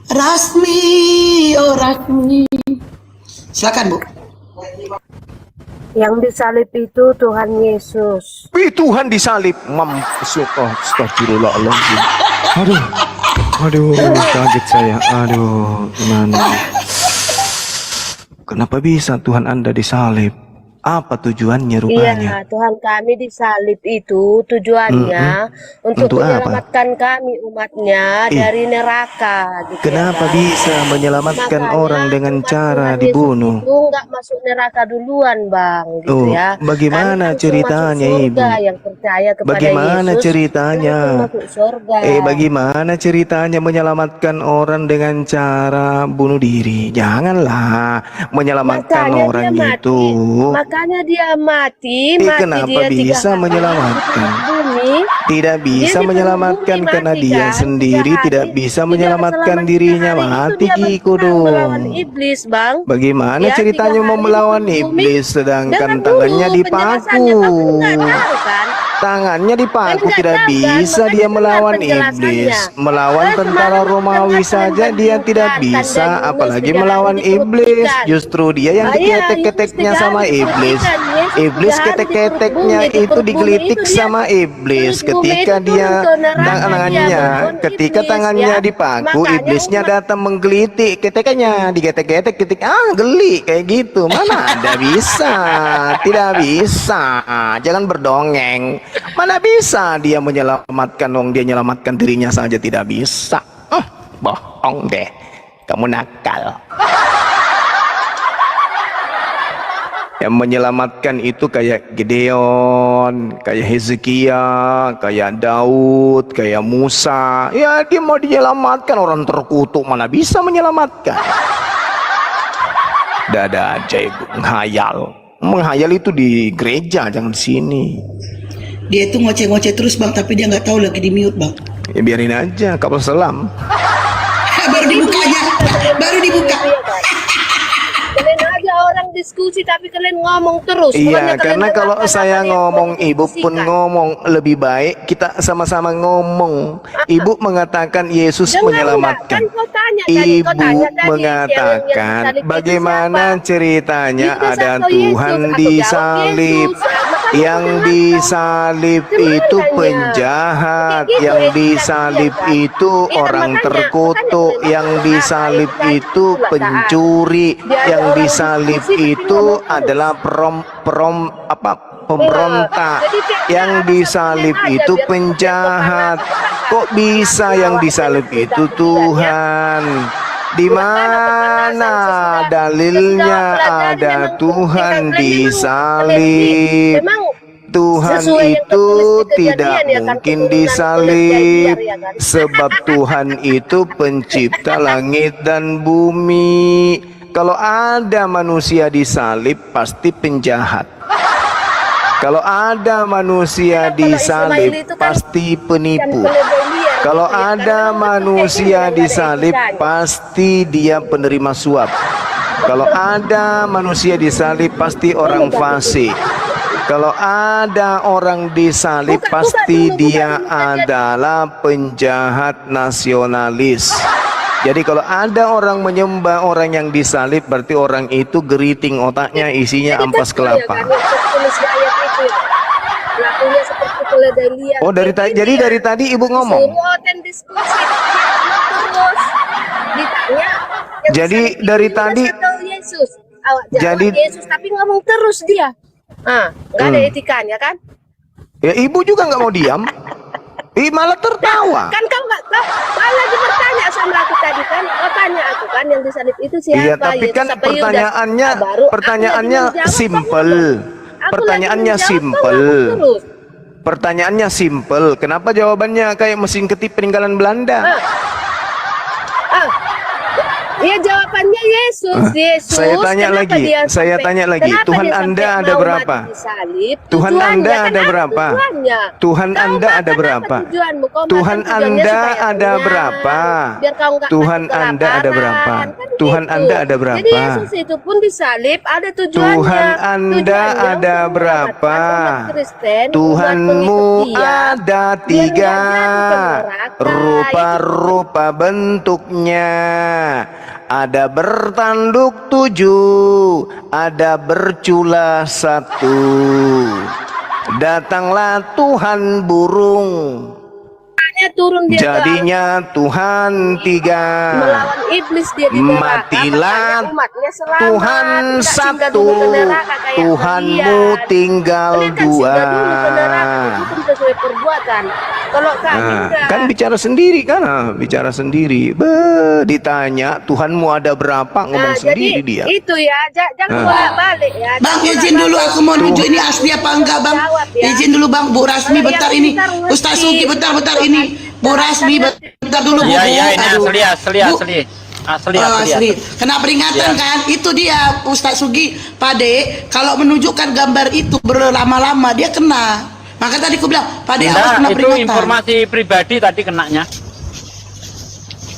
Speaker 4: Rasmi, oh Rasmi. Silakan Bu.
Speaker 8: Yang disalib itu Tuhan Yesus.
Speaker 1: Wih, Tuhan disalib. Mampus. Oh, astagfirullahaladzim. Aduh, kaget saya. Aduh, gimana nih? Kenapa bisa Tuhan Anda disalib? Apa tujuannya rupanya?
Speaker 8: Iya, Tuhan kami disalib itu tujuannya untuk
Speaker 1: Untuk apa?
Speaker 8: menyelamatkan kami umatnya
Speaker 1: Ih.
Speaker 8: dari neraka. Gitu
Speaker 1: Kenapa
Speaker 8: ya, Bang.
Speaker 1: bisa menyelamatkan
Speaker 8: Makanya
Speaker 1: orang dengan
Speaker 8: umat
Speaker 1: cara
Speaker 8: Tuhan
Speaker 1: dibunuh?
Speaker 8: Yesus itu nggak masuk neraka duluan, Bang. Gitu
Speaker 1: Oh,
Speaker 8: ya.
Speaker 1: bagaimana
Speaker 8: Kami langsung
Speaker 1: ceritanya,
Speaker 8: masuk surga.
Speaker 1: Ibu?
Speaker 8: Yang percaya kepada
Speaker 1: Bagaimana
Speaker 8: Yesus,
Speaker 1: ceritanya?
Speaker 8: langsung masuk surga.
Speaker 1: Bagaimana ceritanya menyelamatkan orang dengan cara bunuh diri? Janganlah menyelamatkan
Speaker 8: Makanya
Speaker 1: orang
Speaker 8: dia mati.
Speaker 1: itu.
Speaker 8: Makanya makanya dia mati
Speaker 1: Kenapa
Speaker 8: dia 3
Speaker 1: bisa
Speaker 8: kali
Speaker 1: menyelamatkan?
Speaker 8: di bumi.
Speaker 1: Tidak bisa
Speaker 8: di
Speaker 1: menyelamatkan
Speaker 8: bumi
Speaker 1: karena
Speaker 8: mati
Speaker 1: dia
Speaker 8: kan,
Speaker 1: sendiri
Speaker 8: 3
Speaker 1: tidak
Speaker 8: hari.
Speaker 1: bisa
Speaker 8: Tidak
Speaker 1: menyelamatkan
Speaker 8: selama 3
Speaker 1: dirinya.
Speaker 8: hari itu
Speaker 1: Mati
Speaker 8: dia
Speaker 1: Kiko
Speaker 8: berperang melawan
Speaker 1: dong.
Speaker 8: iblis, Bang.
Speaker 1: Bagaimana
Speaker 8: Ya,
Speaker 1: ceritanya
Speaker 8: 3
Speaker 1: mau
Speaker 8: hari
Speaker 1: melawan
Speaker 8: di bumi
Speaker 1: iblis sedangkan
Speaker 8: dengan
Speaker 1: tangannya
Speaker 8: dulu
Speaker 1: dipaku?
Speaker 8: penjelasannya, kamu enggak tahu kan?
Speaker 1: Tangannya dipaku,
Speaker 8: Enggak
Speaker 1: tidak
Speaker 8: tahu kan?
Speaker 1: bisa
Speaker 8: Makanya
Speaker 1: dia
Speaker 8: dengar
Speaker 1: melawan
Speaker 8: penjelasannya.
Speaker 1: iblis. Melawan
Speaker 8: Kemarin
Speaker 1: tentara
Speaker 8: aku
Speaker 1: Romawi
Speaker 8: dengar kalian
Speaker 1: saja dia tidak
Speaker 8: bandingkan
Speaker 1: bisa,
Speaker 8: tanda Yunus
Speaker 1: apalagi
Speaker 8: 3 hari
Speaker 1: melawan
Speaker 8: di perut
Speaker 1: iblis.
Speaker 8: ikan.
Speaker 1: Justru dia yang
Speaker 8: Iya, Yunus
Speaker 1: diketek-keteknya
Speaker 8: 3
Speaker 1: sama
Speaker 8: hari di perut
Speaker 1: iblis.
Speaker 8: ikan. Yesus 3
Speaker 1: Iblis
Speaker 8: hari di perut
Speaker 1: ketek-keteknya
Speaker 8: bumi. Di
Speaker 1: itu
Speaker 8: perut bumi
Speaker 1: digelitik
Speaker 8: itu dia,
Speaker 1: sama iblis.
Speaker 8: perut bumi
Speaker 1: Ketika
Speaker 8: itu turun
Speaker 1: dia
Speaker 8: ke neraka, dia
Speaker 1: tangannya,
Speaker 8: melawan
Speaker 1: ketika
Speaker 8: iblis,
Speaker 1: tangannya
Speaker 8: ya.
Speaker 1: dipaku,
Speaker 8: Makanya
Speaker 1: iblisnya
Speaker 8: umat
Speaker 1: datang menggelitik ketekannya, digetek-getek, ketik, geli kayak gitu. Mana ada bisa, tidak bisa. Jangan berdongeng. Mana bisa dia menyelamatkan, wong dia nyelamatkan dirinya saja tidak bisa. Bohong deh, kamu nakal. Yang menyelamatkan itu kayak Gideon, kayak Hezekia, kayak Daud, kayak Musa. Ya dia mau diselamatkan, orang terkutuk mana bisa menyelamatkan. Dada aja ibu, menghayal. Menghayal itu di gereja, jangan di sini.
Speaker 4: Dia itu ngoceh-ngoceh terus bang, tapi dia nggak tahu lagi di mute bang.
Speaker 1: Ya biarin aja, kapal selam.
Speaker 4: Baru dibukanya, baru dibuka.
Speaker 8: kalian aja orang diskusi tapi kalian ngomong terus.
Speaker 1: Iya,
Speaker 8: Bukannya kalian
Speaker 1: karena kalau
Speaker 8: dengarkan apa
Speaker 1: saya
Speaker 8: yang
Speaker 1: ngomong,
Speaker 8: mau
Speaker 1: ibu pun
Speaker 8: didiskusikan.
Speaker 1: ngomong, lebih baik kita sama-sama ngomong. Ibu mengatakan Yesus
Speaker 8: Dengar
Speaker 1: menyelamatkan.
Speaker 8: enggak? Kan kau tanya tadi, kau
Speaker 1: Ibu
Speaker 8: tanya tadi
Speaker 1: mengatakan
Speaker 8: yang salib itu
Speaker 1: bagaimana
Speaker 8: siapa?
Speaker 1: ceritanya
Speaker 8: Yudas
Speaker 1: ada
Speaker 8: atau
Speaker 1: Tuhan
Speaker 8: Yesus? Aku
Speaker 1: disalib.
Speaker 8: jawab Yesus. Makanya
Speaker 1: Yang
Speaker 8: aku dengar
Speaker 1: disalib
Speaker 8: kau.
Speaker 1: itu
Speaker 8: Sebenarnya.
Speaker 1: penjahat,
Speaker 8: Gitu,
Speaker 1: yang
Speaker 8: etika
Speaker 1: disalib
Speaker 8: kalian kan?
Speaker 1: itu
Speaker 8: Iya kan,
Speaker 1: orang
Speaker 8: makanya
Speaker 1: terkutuk,
Speaker 8: kalian
Speaker 1: yang
Speaker 8: masuk neraka.
Speaker 1: disalib
Speaker 8: Etikanya
Speaker 1: itu
Speaker 8: pula taat.
Speaker 1: pencuri,
Speaker 8: Diajak
Speaker 1: yang
Speaker 8: orang
Speaker 1: disalib
Speaker 8: diskusi tapi
Speaker 1: itu
Speaker 8: ngomong terus.
Speaker 1: adalah pemberontak,
Speaker 8: Jadi kayak
Speaker 1: yang
Speaker 8: ada
Speaker 1: disalib
Speaker 8: satu aja
Speaker 1: itu
Speaker 8: biar
Speaker 1: penjahat.
Speaker 8: kepanasan.
Speaker 1: Kok bisa yang disalib itu Tuhan? Di mana dalilnya ada Tuhan disalib? Tuhan itu tidak mungkin disalib, sebab Tuhan itu pencipta langit dan bumi. Kalau ada manusia disalib pasti penjahat. Kalau ada manusia disalib pasti penipu. Kalau ada manusia disalib pasti dia penerima suap. Kalau ada manusia disalib pasti orang fasik. Kalau ada orang disalib pasti dia adalah penjahat nasionalis. Jadi kalau ada orang menyembah orang yang disalib berarti orang itu geriting otaknya isinya ampas kelapa. Oh dari tadi, jadi dari tadi ibu ngomong. Jadi dari tadi. Jadi
Speaker 8: Yesus tapi ngomong terus dia. Nggak ada etikanya kan?
Speaker 1: Ya ibu juga nggak mau diam. Malah tertawa.
Speaker 8: Kan kau nggak tahu. Kau lagi bertanya sama aku tadi kan? Kau tanya aku kan yang disalib itu siapa?
Speaker 1: Iya, tapi
Speaker 8: Yesus
Speaker 1: kan
Speaker 8: apa Yudas?
Speaker 1: pertanyaannya,
Speaker 8: Baru
Speaker 1: pertanyaannya simpel. Pertanyaannya simpel. Pertanyaannya simpel. Kenapa jawabannya kayak mesin ketik peninggalan Belanda?
Speaker 8: Ya jawabannya Yesus. Yesus.
Speaker 1: Saya tanya
Speaker 8: kenapa
Speaker 1: lagi.
Speaker 8: dia
Speaker 1: Saya
Speaker 8: sampai-
Speaker 1: tanya lagi.
Speaker 8: kenapa
Speaker 1: Tuhan
Speaker 8: dia
Speaker 1: Anda
Speaker 8: sampai
Speaker 1: ada
Speaker 8: mau
Speaker 1: berapa?
Speaker 8: mati disalib?
Speaker 1: Tuhan
Speaker 8: Tujuannya,
Speaker 1: Anda
Speaker 8: kan
Speaker 1: ada berapa?
Speaker 8: tujuannya.
Speaker 1: Tuhan
Speaker 8: Kau
Speaker 1: Anda
Speaker 8: makan
Speaker 1: ada
Speaker 8: apa
Speaker 1: berapa?
Speaker 8: tujuanmu? Kau
Speaker 1: Tuhan
Speaker 8: makan tujuannya
Speaker 1: Anda
Speaker 8: supaya
Speaker 1: ada
Speaker 8: kenyang,
Speaker 1: berapa?
Speaker 8: biar kau nggak
Speaker 1: Tuhan
Speaker 8: mati
Speaker 1: Anda ada berapa?
Speaker 8: kelaparan, kan
Speaker 1: Tuhan
Speaker 8: gitu.
Speaker 1: Anda ada berapa?
Speaker 8: Jadi Yesus itu pun disalib ada tujuannya.
Speaker 1: Tuhan Anda
Speaker 8: Tujuannya
Speaker 1: ada
Speaker 8: untuk
Speaker 1: berapa?
Speaker 8: menyelamatkan umat Kristen, umat
Speaker 1: Tuhanmu
Speaker 8: pengikut dia,
Speaker 1: ada
Speaker 8: biar
Speaker 1: tiga,
Speaker 8: nggak jatuh ke neraka.
Speaker 1: rupa-rupa bentuknya. Ada bertanduk 7, ada bercula 1. Datanglah Tuhan burung,
Speaker 8: Turun dia
Speaker 1: jadinya Tuhan 3.
Speaker 8: melawan iblis dia di neraka.
Speaker 1: Matilah
Speaker 8: Makanya umatnya selamat,
Speaker 1: Tuhan
Speaker 8: nggak singgah
Speaker 1: 1,
Speaker 8: dulu ke neraka kayak
Speaker 1: Tuhanmu
Speaker 8: kalian.
Speaker 1: tinggal
Speaker 8: Kalian kan
Speaker 1: 2.
Speaker 8: singgah dulu ke neraka, dihukum sesuai perbuatan. Kalau kami enggak.
Speaker 1: Kan bicara sendiri kan, bicara sendiri. Ditanya Tuhanmu ada berapa, ngomong sendiri
Speaker 8: jadi,
Speaker 1: dia.
Speaker 8: Itu ya, jangan bolak-balik ya.
Speaker 4: Bang izin dulu aku mau nunjuk ini asli apa enggak bang. Izin dulu bang, Bu Rasmi bentar ini. Ustaz Suki bentar ini. Bu Rasmi bentar dulu Bu.
Speaker 5: Iya, ini
Speaker 4: Aduh.
Speaker 5: asli.
Speaker 4: Bu,
Speaker 6: Asli,
Speaker 4: Oh,
Speaker 6: asli,
Speaker 4: asli.
Speaker 6: asli.
Speaker 4: Kena peringatan kan? Itu dia Ustaz Sugi, Pade, kalau menunjukkan gambar itu berlama-lama dia kena. Maka tadi aku bilang, Pade awas kena
Speaker 6: Itu
Speaker 4: peringatan.
Speaker 6: informasi pribadi tadi kenanya.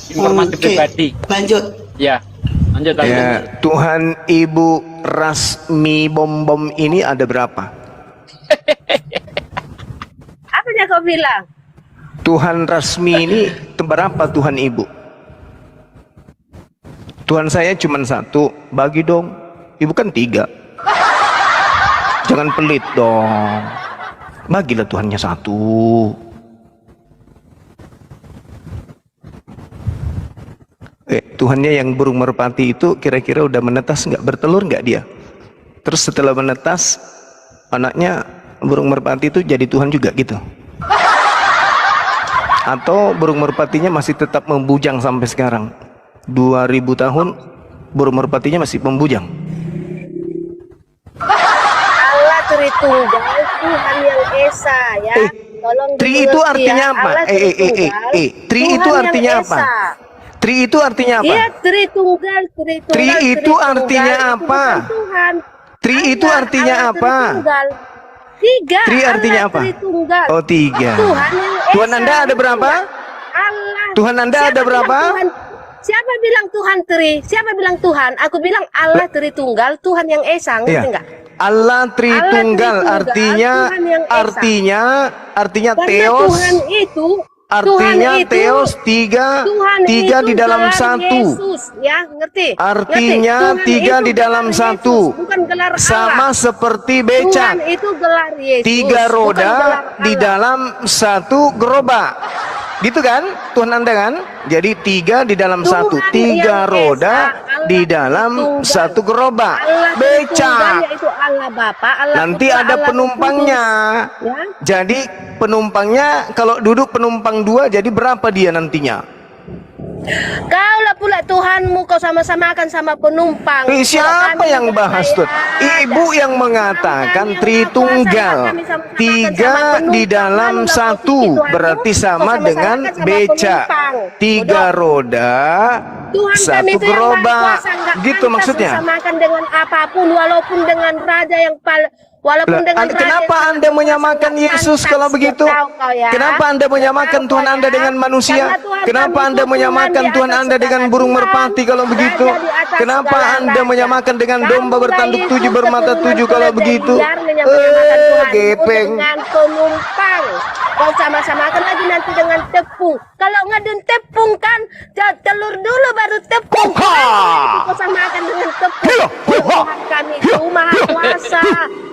Speaker 6: Informasi
Speaker 4: Oke,
Speaker 6: pribadi.
Speaker 4: lanjut.
Speaker 6: Ya, lanjut lagi.
Speaker 1: Ya, Tuhan Ibu Rasmi Bom ini ada berapa?
Speaker 8: Apa yang kau bilang?
Speaker 1: Tuhan Rasmi ini berapa Tuhan Ibu? Tuhan saya cuma satu, bagi dong. Ibu kan 3. Jangan pelit dong. Bagilah Tuhannya satu. Tuhannya yang burung merpati itu kira-kira udah menetas nggak, bertelur nggak dia? Terus setelah menetas, anaknya burung merpati itu jadi Tuhan juga gitu? Atau burung merpatinya masih tetap membujang sampai sekarang? 2000 tahun burung merpatinya masih membujang.
Speaker 8: Allah Tritunggal, Tuhan yang Esa ya. Tolong
Speaker 1: Tri
Speaker 8: dimengerti
Speaker 1: itu
Speaker 8: ya.
Speaker 1: artinya apa?
Speaker 8: Allah Tritunggal,
Speaker 1: Tri itu
Speaker 8: Tuhan yang
Speaker 1: artinya apa?
Speaker 8: Esa.
Speaker 1: Tri itu artinya apa?
Speaker 8: Iya, Tritunggal, Tritunggal.
Speaker 1: Tri itu
Speaker 8: Tritunggal,
Speaker 1: artinya
Speaker 8: itu
Speaker 1: apa?
Speaker 8: bukan Tuhan.
Speaker 1: Tri itu
Speaker 8: Allah,
Speaker 1: artinya
Speaker 8: Allah
Speaker 1: apa?
Speaker 8: Tritunggal. 3.
Speaker 1: Tri artinya
Speaker 8: Allah
Speaker 1: apa?
Speaker 8: Tritunggal.
Speaker 1: Oh, 3.
Speaker 8: Tuhan yang Esa.
Speaker 1: Tuhan Anda ada berapa?
Speaker 8: Allah.
Speaker 1: Tuhan Anda
Speaker 8: Siapa
Speaker 1: ada
Speaker 8: bilang
Speaker 1: berapa?
Speaker 8: Tuhan? Siapa bilang Tuhan Tri? Siapa bilang Tuhan? Aku bilang Allah Tritunggal, Tuhan yang Esa, ngerti
Speaker 1: Iya.
Speaker 8: enggak?
Speaker 1: Allah Tritunggal
Speaker 8: Allah
Speaker 1: artinya
Speaker 8: Tuhan yang Esa.
Speaker 1: artinya
Speaker 8: Karena
Speaker 1: Theos.
Speaker 8: Tuhan itu
Speaker 1: Artinya
Speaker 8: Tuhan itu,
Speaker 1: Theos 3
Speaker 8: Tuhan
Speaker 1: 3
Speaker 8: itu
Speaker 1: di dalam
Speaker 8: gelar
Speaker 1: 1.
Speaker 8: Yesus, ya, ngerti?
Speaker 1: Artinya
Speaker 8: Ngerti?
Speaker 1: 3
Speaker 8: Tuhan
Speaker 1: di
Speaker 8: itu
Speaker 1: dalam
Speaker 8: gelar
Speaker 1: 1.
Speaker 8: Yesus, bukan gelar
Speaker 1: Sama
Speaker 8: Allah.
Speaker 1: seperti
Speaker 8: Tuhan
Speaker 1: becak.
Speaker 8: itu gelar Yesus.
Speaker 1: 3
Speaker 8: bukan
Speaker 1: roda
Speaker 8: gelar
Speaker 1: di
Speaker 8: Allah.
Speaker 1: dalam 1 gerobak. Gitu kan? Tuhan Anda kan? Jadi 3 di dalam
Speaker 8: Tuhan
Speaker 1: 1, 3
Speaker 8: yang
Speaker 1: roda
Speaker 8: Esa, Allah
Speaker 1: di dalam
Speaker 8: Tritunggal.
Speaker 1: 1 gerobak.
Speaker 8: Allah Tritunggal,
Speaker 1: Becak.
Speaker 8: yaitu Allah Bapa, Allah
Speaker 1: Nanti
Speaker 8: Putra,
Speaker 1: ada
Speaker 8: Allah
Speaker 1: penumpangnya.
Speaker 8: Roh Kudus. Ya.
Speaker 1: Jadi penumpangnya kalau duduk penumpang 2 jadi berapa dia nantinya?
Speaker 8: Kaulah pula Tuhanmu, kau sama-samakan sama penumpang. Kalau
Speaker 1: Siapa
Speaker 8: kami
Speaker 1: yang
Speaker 8: tidak
Speaker 1: bahas tuh?
Speaker 8: ada.
Speaker 1: Ibu yang mengatakan
Speaker 8: Kami
Speaker 1: Tritunggal.
Speaker 8: kami sama-samakan
Speaker 1: 3
Speaker 8: sama
Speaker 1: di
Speaker 8: penumpang.
Speaker 1: dalam
Speaker 8: Lalu
Speaker 1: 1
Speaker 8: Tuhanmu,
Speaker 1: berarti
Speaker 8: kau
Speaker 1: sama
Speaker 8: sama-samakan
Speaker 1: dengan
Speaker 8: sama
Speaker 1: becak.
Speaker 8: penumpang.
Speaker 1: 3 roda,
Speaker 8: Tuhan kami
Speaker 1: 1
Speaker 8: itu yang Maha
Speaker 1: gerobak.
Speaker 8: Kuasa, nggak
Speaker 1: Gitu
Speaker 8: pantas
Speaker 1: maksudnya?
Speaker 8: disamakan dengan apapun, walaupun dengan raja yang walaupun
Speaker 1: Lah,
Speaker 8: dengan raja
Speaker 1: kenapa
Speaker 8: yang
Speaker 1: Anda
Speaker 8: kuasa,
Speaker 1: menyamakan
Speaker 8: nggak
Speaker 1: Yesus
Speaker 8: pantas.
Speaker 1: kalau begitu?
Speaker 8: Tahu kau ya?
Speaker 1: Kenapa Anda menyamakan
Speaker 8: Tahu
Speaker 1: Tuhan
Speaker 8: kau
Speaker 1: Anda
Speaker 8: ya?
Speaker 1: dengan manusia?
Speaker 8: Karena Tuhan
Speaker 1: Kenapa
Speaker 8: kami
Speaker 1: Anda
Speaker 8: itu
Speaker 1: menyamakan
Speaker 8: Tuhan di
Speaker 1: Tuhan
Speaker 8: atas
Speaker 1: Anda dengan
Speaker 8: segala
Speaker 1: burung
Speaker 8: Tuhan,
Speaker 1: merpati kalau begitu?
Speaker 8: Raja di atas
Speaker 1: Kenapa
Speaker 8: segala
Speaker 1: Anda
Speaker 8: raja.
Speaker 1: menyamakan dengan
Speaker 8: Kamu
Speaker 1: domba bertanduk
Speaker 8: Yesus
Speaker 1: 7 bermata
Speaker 8: keturunan
Speaker 1: 7 kalau
Speaker 8: keledai
Speaker 1: begitu?
Speaker 8: liar menyamakan Tuhanmu
Speaker 1: Gepeng.
Speaker 8: dengan penumpang. Kau sama-samakan lagi nanti dengan tepung. Kalau ngadun tepung kan, telur dulu baru tepung. Kau samakan dengan tepung. Tuhan kami itu Maha Kuasa.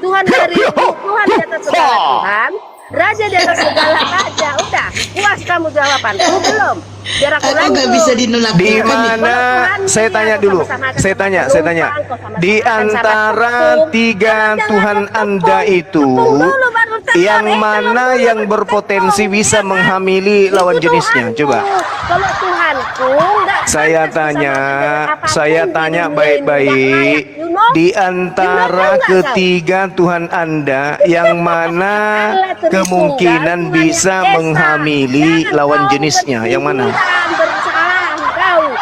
Speaker 8: Tuhan dari Tuhan di atas segala Tuhan. Raja di atas segala raja. Udah, puas kamu jawaban. Belum. Biar aku
Speaker 4: Aku nggak
Speaker 8: lanjut.
Speaker 4: bisa dinolak.
Speaker 1: Di mana? Saya tanya dulu. Saya tanya. Di antara 3 Tuhan Anda itu, yang mana yang berpotensi bisa menghamili lawan jenisnya? Coba.
Speaker 8: Kalau Tuhanku enggak
Speaker 1: Saya tanya baik-baik. Di antara ketiga Tuhan Anda, yang mana kemungkinan bisa menghamili lawan jenisnya? Yang mana?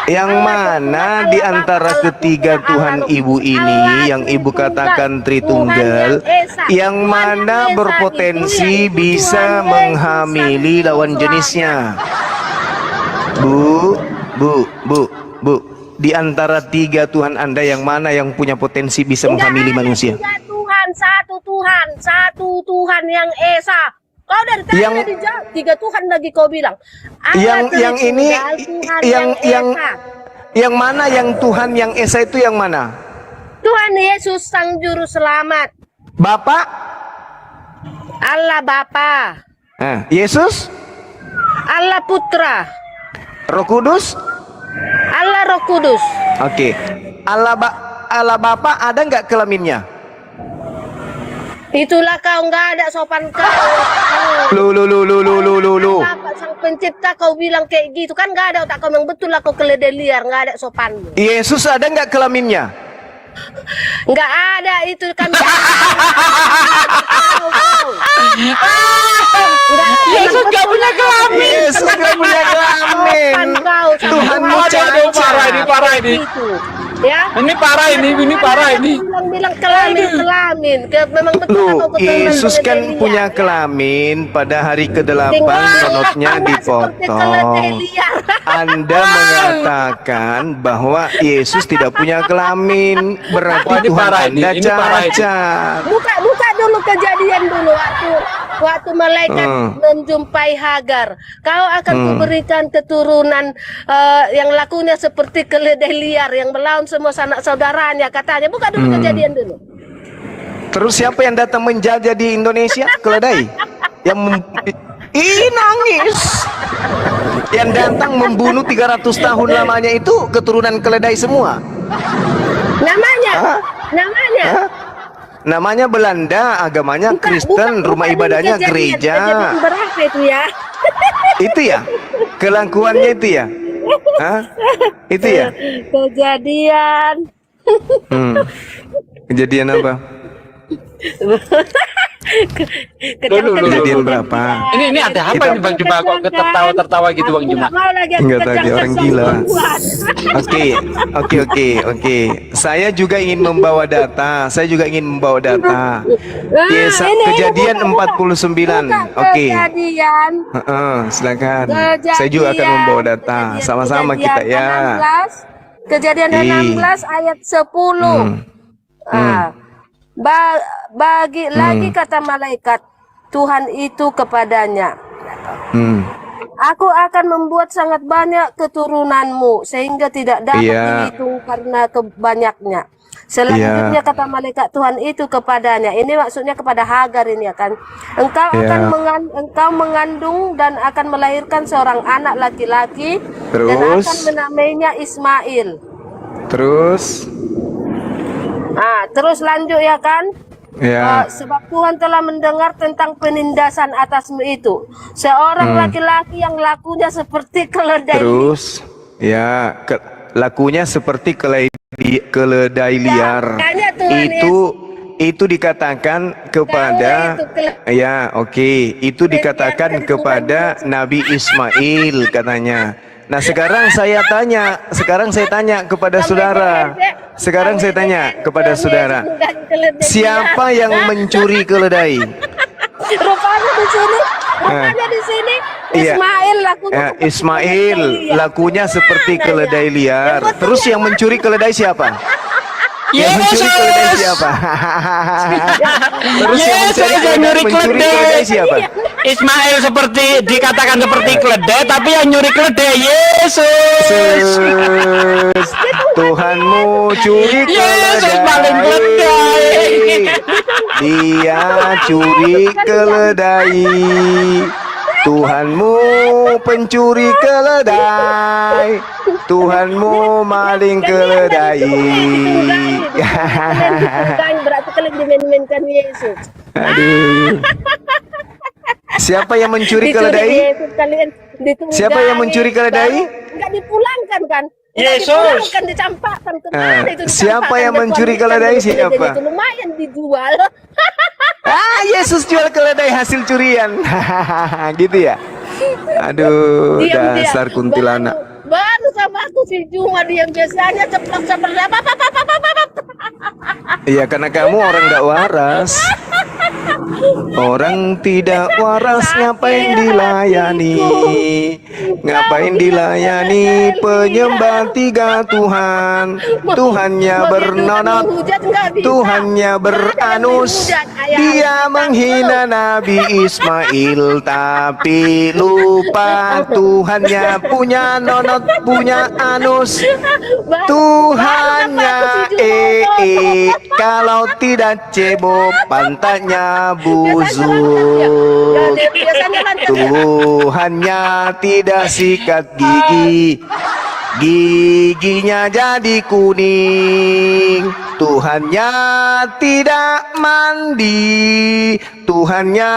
Speaker 1: Yang mana di antara ketiga Tuhan Ibu ini yang Ibu katakan Tritunggal, yang mana berpotensi bisa menghamili lawan jenisnya? Bu, di antara 3 Tuhan Anda yang mana yang punya potensi bisa menghamili manusia?
Speaker 8: Satu Tuhan yang Esa. Kau dari tadi
Speaker 1: Yang-
Speaker 8: dijawab 3 Tuhan lagi kau bilang.
Speaker 1: Yang ini
Speaker 8: Tuhan
Speaker 1: yang
Speaker 8: Esa.
Speaker 1: yang mana yang Tuhan yang Esa itu yang mana?
Speaker 8: Tuhan Yesus Sang Juru Selamat.
Speaker 1: Bapak?
Speaker 8: Allah Bapa.
Speaker 1: Yesus?
Speaker 8: Allah Putra.
Speaker 1: Roh Kudus?
Speaker 8: Allah Roh Kudus.
Speaker 1: Oke. Allah Bapa ada nggak kelaminnya?
Speaker 8: Itulah kau nggak ada sopan kau.
Speaker 1: Lu.
Speaker 8: Bapak Sang Pencipta kau bilang kayak gitu kan nggak ada otak kau yang betul lah kau keledai liar nggak ada sopan.
Speaker 1: Yesus ada nggak kelaminnya?
Speaker 8: Nggak ada itu kan.
Speaker 7: Yesus gak punya kelamin.
Speaker 1: Yesus nggak punya kelamin.
Speaker 8: Sopan kau.
Speaker 1: Tuhanmu
Speaker 7: Aduh, parah ini,
Speaker 1: cacat.
Speaker 7: parah ini.
Speaker 8: Itu, ya.
Speaker 7: Ini parah ini parah ini.
Speaker 8: Bilang kelamin. Memang betul
Speaker 1: Loh,
Speaker 8: kau keturunan
Speaker 1: Yesus kan
Speaker 8: keledai
Speaker 1: punya
Speaker 8: liar.
Speaker 1: kelamin pada hari ke-8
Speaker 8: Tinggal
Speaker 1: nonotnya
Speaker 8: Anda seperti keledai
Speaker 1: dipotong.
Speaker 8: liar.
Speaker 1: Anda mengatakan bahwa Yesus tidak punya kelamin, berarti
Speaker 7: Wah, ini
Speaker 1: Tuhan
Speaker 7: parah ini,
Speaker 1: Anda
Speaker 7: ini parah ini.
Speaker 1: cacat.
Speaker 8: Buka dulu kejadian dulu waktu malaikat menjumpai Hagar. Kau akan kuberikan keturunan yang lakunya seperti keledai liar yang melawan semua sanak saudaranya katanya. Buka dulu kejadian dulu.
Speaker 1: Terus siapa yang datang menjajah di Indonesia? Keledai. Ih, nangis. Yang datang membunuh 300 tahun lamanya itu keturunan keledai semua.
Speaker 8: Namanya,
Speaker 1: Hah?
Speaker 8: namanya.
Speaker 1: Hah? Namanya Belanda, agamanya Kristen, rumah
Speaker 8: dulu
Speaker 1: ibadahnya
Speaker 8: kejadian
Speaker 1: gereja.
Speaker 8: berapa itu ya?
Speaker 1: Itu ya? Kelakuannya itu ya? Hah? Itu ya?
Speaker 8: Kejadian.
Speaker 1: Kejadian apa? Kejadian berapa?
Speaker 7: Ini ada apa ini Bang Juma kok tertawa gitu Bang Juma?
Speaker 1: Enggak tahu, dia orang gila. Oke. Saya juga ingin membawa data. Yes, kejadian 49. Oke.
Speaker 8: Kejadian.
Speaker 1: Silakan. Saya juga akan membawa data. Sama-sama kita ya.
Speaker 8: Kejadian 16 ayat 10. Bagi lagi kata malaikat Tuhan itu kepadanya, aku akan membuat sangat banyak keturunanmu sehingga tidak dapat dihitung karena kebanyaknya. Selanjutnya kata malaikat Tuhan itu kepadanya, ini maksudnya kepada Hagar ini ya kan, engkau mengandung dan akan melahirkan seorang anak laki-laki dan akan menamainya Ismail. Terus lanjut ya kan. Sebab Tuhan telah mendengar tentang penindasan atasmu itu, seorang laki-laki yang lakunya seperti keledai.
Speaker 1: Lakunya seperti keledai liar. Itu dikatakan kepada itu dikatakan kepada Nabi Ismail katanya. Nah, sekarang saya tanya kepada saudara. Siapa yang mencuri keledai?
Speaker 8: Rupanya di sini Ismail
Speaker 1: lakunya seperti keledai liar. Terus yang mencuri keledai siapa? Yang mencuri keledai siapa? Terus yang mencuri keledai siapa?
Speaker 7: Ismail seperti dikatakan seperti keledai, tapi yang nyuri keledai Yesus.
Speaker 1: Tuhanmu curi keledai. Dia curi keledai. Tuhanmu pencuri keledai. Tuhanmu maling keledai.
Speaker 8: Berarti kalian dimain-mainkan Yesus.
Speaker 1: Aduh. Siapa yang mencuri keledai? Siapa yang mencuri keledai?
Speaker 8: Enggak dipulangkan kan?
Speaker 7: Yesus.
Speaker 8: Kan dicampakkan kemana itu?
Speaker 1: Siapa yang mencuri keledai? Siapa?
Speaker 8: Itu lumayan dijual.
Speaker 1: Yesus jual keledai hasil curian. Gitu ya? Aduh, dasar kuntilanak.
Speaker 8: Baru sama aku si Juma dia biasanya ceplok apa.
Speaker 1: Iya, karena kamu orang gak waras. Orang tidak waras ngapain dilayani? Ngapain dilayani penyembah tiga Tuhan? Tuhannya bernonot, Tuhannya beranus. Dia menghina Nabi Ismail, tapi lupa Tuhannya punya nonot, punya anus. Tuhannya kalau tidak cebok pantatnya busuk. Tuhannya tidak sikat gigi, giginya jadi kuning. Tuhannya tidak mandi, Tuhannya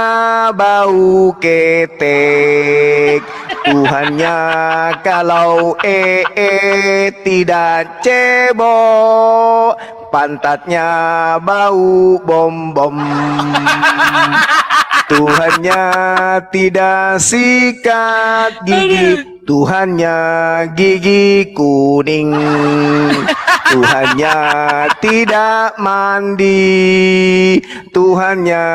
Speaker 1: bau ketek. Tuhannya kalau tidak cebok, pantatnya bau bom-bom. Tuhannya tidak sikat gigi, Tuhannya gigi kuning, Tuhannya tidak mandi, Tuhannya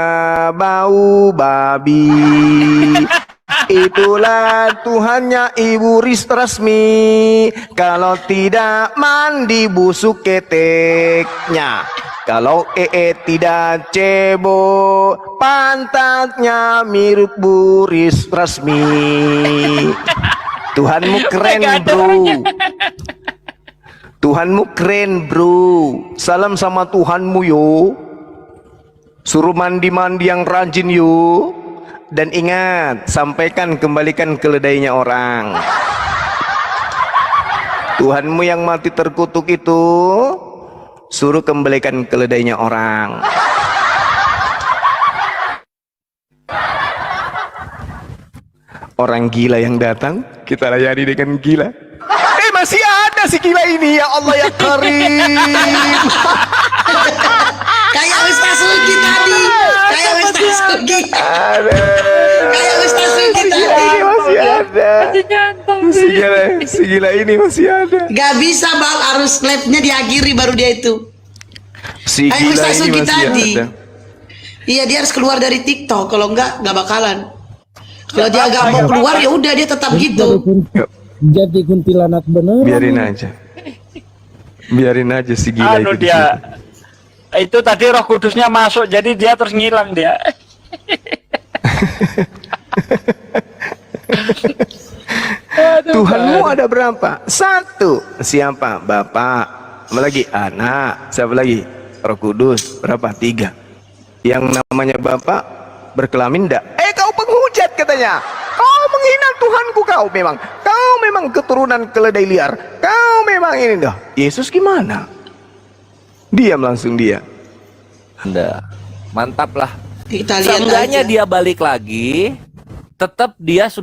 Speaker 1: bau babi. Itulah Tuhannya Ibu Rasmi. Kalau tidak mandi busuk keteknya, kalau tidak cebok pantatnya mirip Bu Rasmi. Tuhanmu keren bro. Tuhanmu keren bro. Salam sama Tuhanmu yo. Suruh mandi-mandi yang rajin yo. Dan ingat, sampaikan kembalikan keledainya orang. Tuhanmu yang mati terkutuk itu, suruh kembalikan keledainya orang. Orang gila yang datang, kita layani dengan gila. Masih ada si gila ini, ya Allah ya Karim.
Speaker 4: Kayak Ustaz Sugi tadi. Kayak Ustaz Sugi. Kayak Ustaz Sugi tadi.
Speaker 1: Masih ada. Si gila ini masih ada.
Speaker 4: Gak bisa bang, harus live-nya diakhiri baru dia itu.
Speaker 1: Si
Speaker 4: Kayak
Speaker 1: gila
Speaker 4: Ustaz
Speaker 1: ini
Speaker 4: Sugi
Speaker 1: masih
Speaker 4: tadi.
Speaker 1: ada.
Speaker 4: Iya, dia harus keluar dari TikTok. Kalau enggak bakalan. Kalau dia gak mau keluar ya udah dia tetap gitu.
Speaker 9: Jadi kuntilanak bener.
Speaker 1: Biarin aja. Biarin aja si gila
Speaker 6: Anu
Speaker 1: itu.
Speaker 6: dia itu tadi Roh Kudusnya masuk, jadi dia terus ngilang dia.
Speaker 1: Tuhanmu ada berapa? Satu. Siapa? Bapak. Apa lagi? Anak. Siapa lagi? Roh Kudus. Berapa? 3. Yang namanya Bapak berkelamin enggak? Kau penghujat katanya. Kau menghina Tuhanku kau memang. Kau memang keturunan keledai liar. Kau memang ini dah. Yesus gimana? Diam langsung dia.
Speaker 10: Anda mantap lah.
Speaker 4: Kita lihat
Speaker 10: Seenggaknya
Speaker 4: aja.
Speaker 10: dia balik lagi, tetap dia sudah